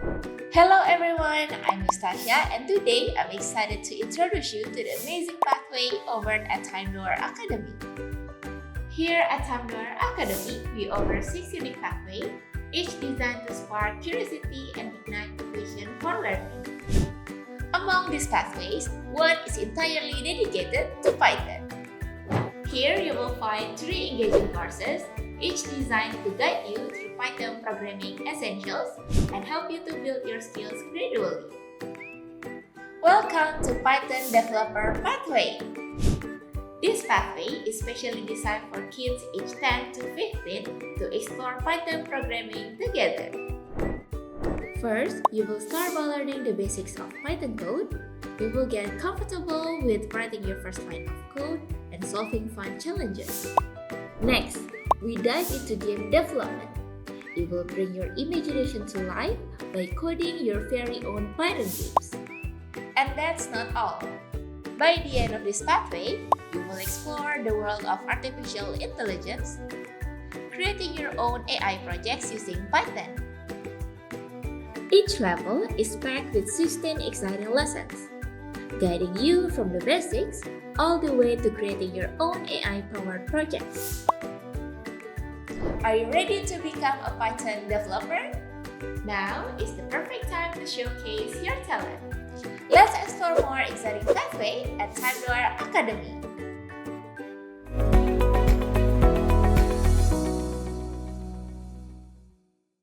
Hello everyone, I'm Tasha, and today I'm excited to introduce you to the amazing pathway over at Timedoor Academy. Here at Timedoor Academy, we offer 6 unique pathways, each designed to spark curiosity and ignite motivation for learning. Among these pathways, one is entirely dedicated to Python. Here you will find 3 engaging courses, each designed to guide you through Python programming essentials and help you to build your skills gradually. Welcome to Python Developer Pathway. This pathway is specially designed for kids aged 10 to 15 to explore Python programming together. First, you will start by learning the basics of Python code. You will get comfortable with writing your first line of code and solving fun challenges. Next, we dive into game development. You will bring your imagination to life by coding your very own Python games. And that's not all. By the end of this pathway, you will explore the world of artificial intelligence, creating your own AI projects using Python. Each level is packed with 16 exciting lessons, guiding you from the basics all the way to creating your own AI-powered projects. Are you ready to become a Python developer? Now is the perfect time to showcase your talent. Let's explore more exciting pathways at Timedoor Academy.